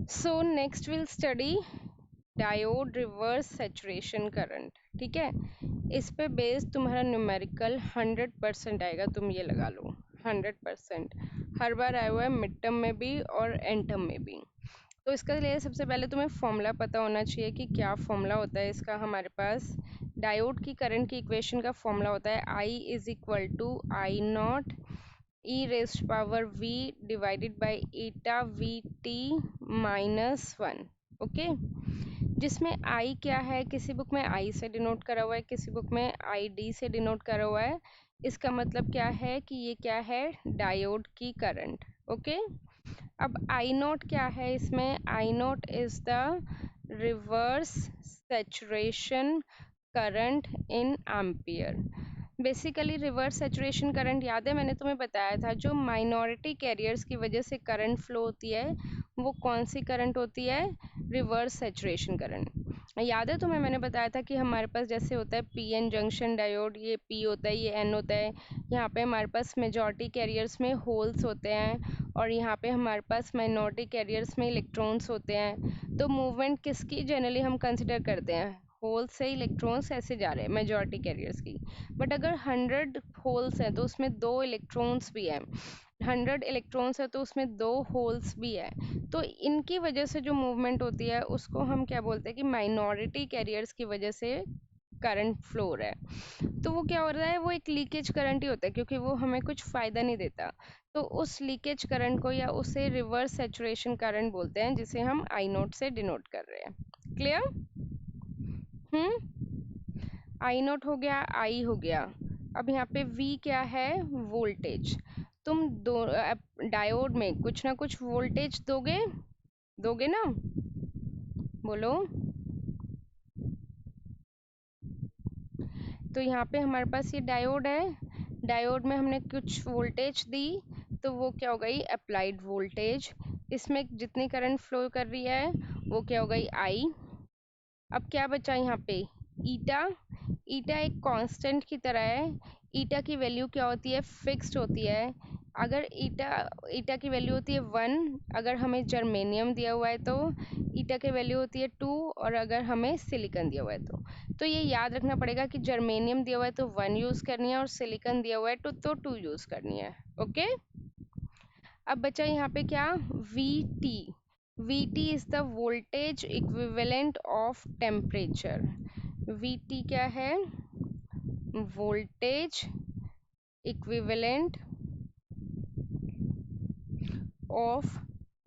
So next will study diode reverse saturation current. ठीक है, इस पे बेस्ड तुम्हारा न्यूमेरिकल 100% आएगा, तुम ये लगा लो 100%। हर बार आया हुआ है मिड टर्म में भी और एंड टर्म में भी। तो इसके लिए सबसे पहले तुम्हें फॉर्मूला पता होना चाहिए कि क्या फॉर्मूला होता है इसका। हमारे पास डायोड की करंट की इक्वेशन का फॉर्मूला होता है I is equal to I naught E raised power v divided by eta V T -1। Okay, जिसमें I क्या है, किसी बुक में I से डिनोट करा हुआ है, किसी बुक में ID से डिनोट करा हुआ है। इसका मतलब क्या है कि ये क्या है, डायोड की करंट। ओके, अब आई नोट क्या है, इसमें I naught is the reverse saturation current in ampere. Basically reverse saturation current याद है, मैंने तुम्हें बताया था जो माइनॉरिटी कैरियर्स की वजह से करंट फ्लो होती है वो कौन सी करंट होती है, रिवर्स सैचुरेशन करंट। याद है तुम्हें, मैंने बताया था कि हमारे पास जैसे होता है पीएन जंक्शन डायोड, ये पी होता है, ये एन होता है। यहाँ पे हमारे पास मेजॉरिटी कैरियर्स में होल्स होते हैं और यहाँ पे हमारे पास माइनॉरिटी कैरियर्स में इलेक्ट्रॉन्स होते हैं। तो मूवमेंट किसकी जनरली हम कंसिडर करते हैं, होल्स से इलेक्ट्रॉन्स ऐसे जा रहे हैं मेजॉरिटी कैरियर्स की। बट अगर 100 होल्स हैं तो उसमें 2 इलेक्ट्रॉन्स भी हैं, 100 इलेक्ट्रॉन्स है तो उसमें 2 होल्स भी है। तो इनकी वजह से जो मूवमेंट होती है उसको हम क्या बोलते हैं कि माइनॉरिटी कैरियर्स की वजह से करंट फ्लो हो रहा है। तो वो क्या हो रहा है, वो एक लीकेज करंट ही होता है क्योंकि वो हमें कुछ फायदा नहीं देता। तो उस लीकेज करंट को या उसे रिवर्स सैचुरेशन करंट बोलते हैं, जिसे हम आई नोट से डिनोट कर रहे हैं। क्लियर? आई नोट हो गया, आई हो गया। अब यहाँ पे वी क्या है, वोल्टेज। तुम दो डायोड में कुछ ना कुछ वोल्टेज दोगे, दोगे ना, बोलो। तो यहाँ पे हमारे पास ये डायोड है, डायोड में हमने कुछ वोल्टेज दी तो वो क्या हो गई, अप्लाइड वोल्टेज। इसमें जितनी करंट फ्लो कर रही है वो क्या हो गई, आई। अब क्या बचा यहाँ पे, ईटा। ईटा एक कांस्टेंट की तरह है। ईटा की वैल्यू क्या होती है, फिक्स्ड होती है। अगर ईटा ईटा की वैल्यू होती है 1, अगर हमें जर्मेनियम दिया हुआ है तो ईटा की वैल्यू होती है 2, और अगर हमें सिलिकॉन दिया हुआ है तो ये याद रखना पड़ेगा कि जर्मेनियम दिया हुआ है तो 1 यूज़ करनी है और सिलिकॉन दिया हुआ है तो 2 यूज़ करनी है। ओके, अब बचा यहाँ पे क्या, we T. We T is the voltage equivalent of temperature. We T क्या है, voltage equivalent of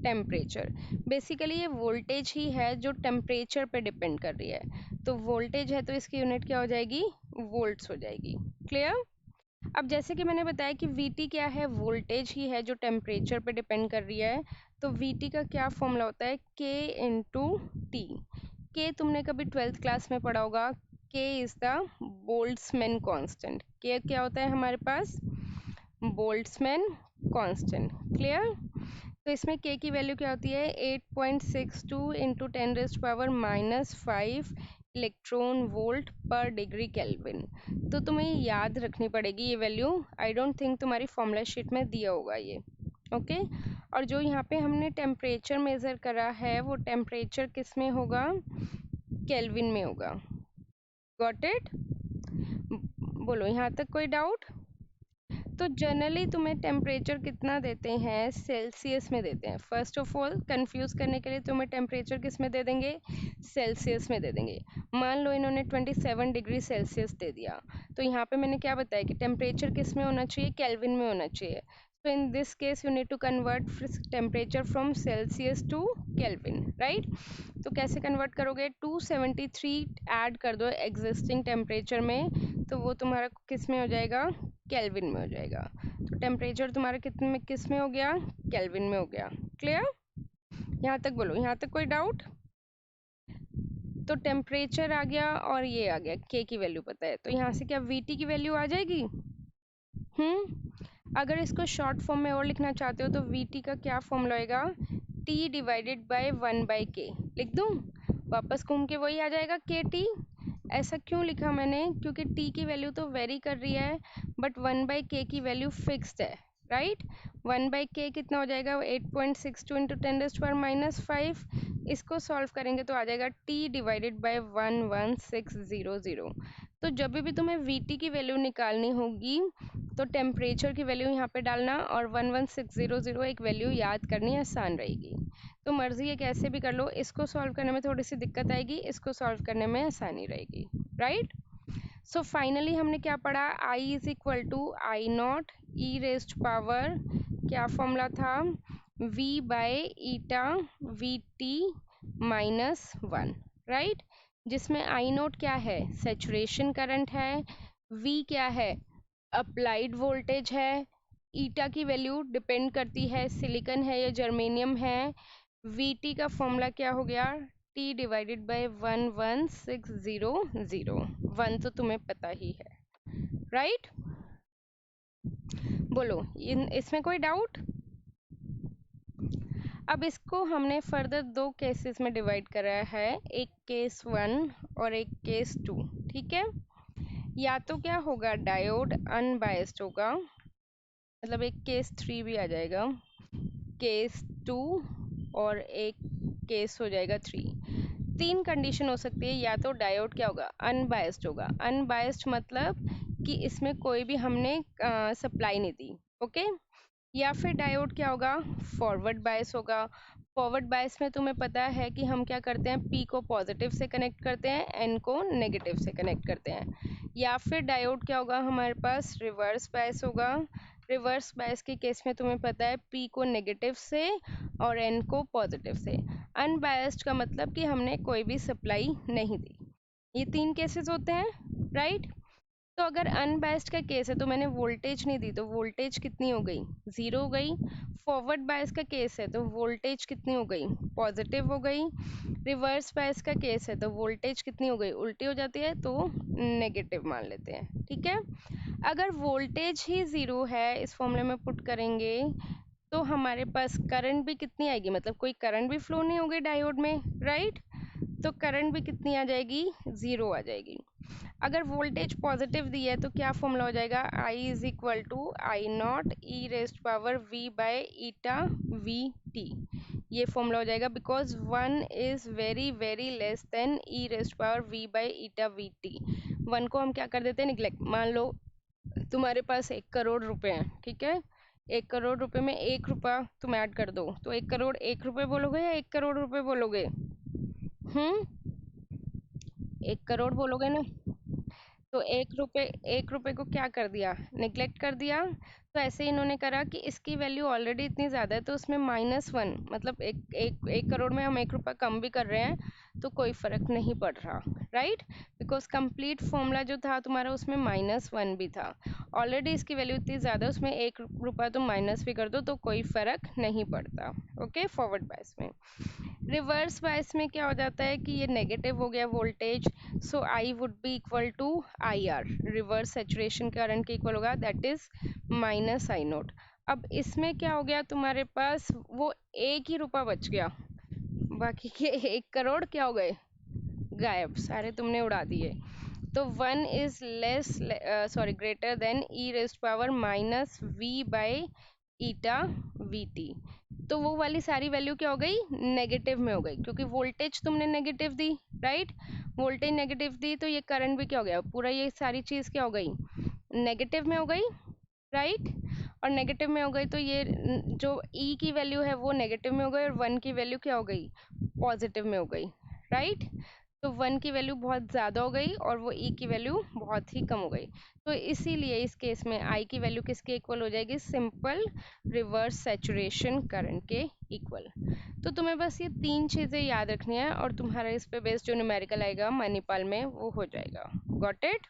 temperature. Basically ये वोल्टेज ही है जो टेम्परेचर पे डिपेंड कर रही है। तो वोल्टेज है तो इसकी यूनिट क्या हो जाएगी, वोल्ट्स हो जाएगी। क्लियर? अब जैसे कि मैंने बताया कि Vt क्या है, वोल्टेज ही है जो टेम्परेचर पे डिपेंड कर रही है। तो Vt का क्या फॉर्मूला होता है, K इंटू टी। K तुमने कभी 12th क्लास में पढ़ा होगा, K is the Boltzmann constant. K क्या होता है हमारे पास, बोल्ट्जमैन कांस्टेंट। क्लियर? तो इसमें K की वैल्यू क्या होती है, 8.62 इंटू 10⁻⁻5 इलेक्ट्रॉन वोल्ट पर डिग्री केल्विन। तो तुम्हें याद रखनी पड़ेगी ये वैल्यू। आई डोंट थिंक तुम्हारी फॉर्मूला शीट में दिया होगा ये। ओके, और जो यहाँ पे हमने टेम्परेचर मेज़र करा है वो टेम्परेचर किस में होगा, केल्विन में होगा। Got it? बोलो, यहाँ तक कोई डाउट? तो जनरली तुम्हें टेम्परेचर कितना देते हैं, सेल्सियस में देते हैं। फर्स्ट ऑफ ऑल कंफ्यूज करने के लिए तुम्हें टेम्परेचर किस में दे देंगे, सेल्सियस में दे देंगे। मान लो इन्होंने 27 डिग्री सेल्सियस दे दिया, तो यहाँ पे मैंने क्या बताया कि टेम्परेचर किस में होना चाहिए, केल्विन में होना चाहिए। So in this case you need to convert temperature from Celsius to Kelvin, right? तो कैसे कन्वर्ट करोगे, 273 ऐड कर दो एग्जिस्टिंग टेम्परेचर में तो वो तुम्हारा किस में हो जाएगा, केल्विन में हो जाएगा। तो टेम्परेचर तुम्हारा कितने में, किस में हो गया, केल्विन में हो गया। क्लियर? यहाँ तक बोलो, यहाँ तक कोई डाउट? तो टेम्परेचर आ गया और ये आ गया, के की वैल्यू पता है, तो यहाँ से क्या वीटी की वैल्यू आ जाएगी। अगर इसको शॉर्ट फॉर्म में और लिखना चाहते हो तो वीटी का क्या फॉर्मूला होएगा, टी डिवाइडेड बाय 1/k। लिख दूँ, वापस घूम के वही आ जाएगा के टी। ऐसा क्यों लिखा मैंने, क्योंकि टी की वैल्यू तो वेरी कर रही है बट 1/k की वैल्यू फिक्स्ड है, राइट? 1/k कितना हो जाएगा, 8.62 इंटू 10⁻⁻5। इसको सॉल्व करेंगे तो आ जाएगा T डिवाइडेड बाय 11600। तो जब भी तुम्हें VT की वैल्यू निकालनी होगी तो टेम्परेचर की वैल्यू यहाँ पे डालना और 11600 एक वैल्यू याद करनी आसान रहेगी। तो मर्जी है कैसे भी कर लो, इसको सॉल्व करने में थोड़ी सी दिक्कत आएगी, इसको सॉल्व करने में आसानी रहेगी, राइट। सो फाइनली हमने क्या पढ़ा, I is equal to I naught E raised power, क्या फॉर्मूला था, V by eta V T minus 1, right. जिसमें आई नोट क्या है, सेचुरेशन करंट है, V क्या है, अप्लाइड वोल्टेज है, ईटा की वैल्यू डिपेंड करती है सिलिकॉन है या जर्मेनियम है, VT का फॉर्मूला क्या हो गया, T डिवाइडेड बाय 11600, 1 तो तुम्हें पता ही है, राइट। बोलो इसमें कोई डाउट। अब इसको हमने फर्दर दो केसेस में डिवाइड करा है, एक केस 1 और एक केस 2, ठीक है। या तो क्या होगा, डायोड अनबायस्ड होगा, मतलब एक केस 3 भी आ जाएगा, केस 2 और एक केस हो जाएगा 3। तीन कंडीशन हो सकती है, या तो डायोड क्या होगा, अनबायस्ड होगा, अनबायस्ड मतलब कि इसमें कोई भी हमने सप्लाई नहीं दी, ओके। या फिर डायोड क्या होगा, फॉरवर्ड बायस होगा। फॉरवर्ड बायस में तुम्हें पता है कि हम क्या करते हैं, पी को पॉजिटिव से कनेक्ट करते हैं, एन को नेगेटिव से कनेक्ट करते हैं। या फिर डायोड क्या होगा हमारे पास, रिवर्स बायस होगा। रिवर्स बायस के केस में तुम्हें पता है पी को नेगेटिव से और एन को पॉजिटिव से। अनबायस्ड का मतलब कि हमने कोई भी सप्लाई नहीं दी। ये तीन केसेस होते हैं, राइट। तो अगर अनबायस्ड का केस है तो मैंने वोल्टेज नहीं दी, तो वोल्टेज कितनी हो गई, 0 हो गई। फॉरवर्ड बायस का केस है तो वोल्टेज कितनी हो गई, पॉजिटिव हो गई। रिवर्स बायस का केस है तो वोल्टेज कितनी हो गई, उल्टी हो जाती है, तो नेगेटिव मान लेते हैं, ठीक है। अगर वोल्टेज ही 0 है, इस फॉर्मूले में पुट करेंगे तो हमारे पास करंट भी कितनी आएगी, मतलब कोई करंट भी फ्लो नहीं होगी डायोड में, राइट। तो करंट भी कितनी आ जाएगी, 0 आ जाएगी। अगर वोल्टेज पॉजिटिव दी है तो क्या फॉर्मूला हो जाएगा, I is equal to I naught E raised power V by eta V T. ये फॉर्मूला हो जाएगा because 1 is very very less than E raised power V by eta V T. 1 को हम क्या कर देते हैं, निग्लेक्ट। मान लो तुम्हारे पास 1 करोड़ रुपए हैं, ठीक है। 1 करोड़ रुपए में 1 रुपया तुम ऐड कर दो, तो 1 करोड़ 1 रुपए बोलोगे या 1 करोड़ रुपए बोलोगे, 1 करोड़ बोलोगे ना। तो 1 रुपए, 1 रुपए को क्या कर दिया, निग्लेक्ट कर दिया। तो ऐसे ही इन्होंने करा कि इसकी वैल्यू ऑलरेडी इतनी ज़्यादा है तो उसमें -1, मतलब एक करोड़ में हम 1 रुपया कम भी कर रहे हैं तो कोई फर्क नहीं पड़ रहा, राइट। बिकॉज कंप्लीट फॉर्मूला जो था तुम्हारा उसमें -1 भी था, ऑलरेडी इसकी वैल्यू इतनी ज़्यादा है, उसमें 1 रुपया तुम माइनस भी कर दो तो कोई फर्क नहीं पड़ता, ओके। फॉरवर्ड बायस में। रिवर्स बायस में क्या हो जाता है कि ये नेगेटिव हो गया voltage, so I would be equal to IR, reverse saturation current के इक्वल होगा, that is minus I naught. अब इसमें क्या हो गया, तुम्हारे पास वो 1 ही रुपया बच गया, बाकी के 1 करोड़ क्या हो गए, गायब, सारे तुमने उड़ा दिए। तो 1 is less, sorry greater than E raised power minus V by eta V T. तो वो वाली सारी वैल्यू क्या हो गई, नेगेटिव में हो गई, क्योंकि वोल्टेज तुमने नेगेटिव दी, राइट। वोल्टेज नेगेटिव दी तो ये करंट भी क्या हो गया, पूरा ये सारी चीज क्या हो गई, नेगेटिव में हो गई, राइट। और नेगेटिव में हो गई तो ये जो ई की वैल्यू है वो नेगेटिव में हो गई और 1 की वैल्यू क्या हो गई, पॉजिटिव में हो गई, राइट। तो 1 की वैल्यू बहुत ज़्यादा हो गई और वो ई की वैल्यू बहुत ही कम हो गई। तो इसीलिए इस केस में आई की वैल्यू किसके इक्वल हो जाएगी, सिंपल रिवर्स सैचुरेशन करंट के इक्वल। तो तुम्हें बस ये तीन चीज़ें याद रखनी है और तुम्हारा इस पे बेस्ड जो न्यूमेरिकल आएगा मणिपाल में वो हो जाएगा। Got it.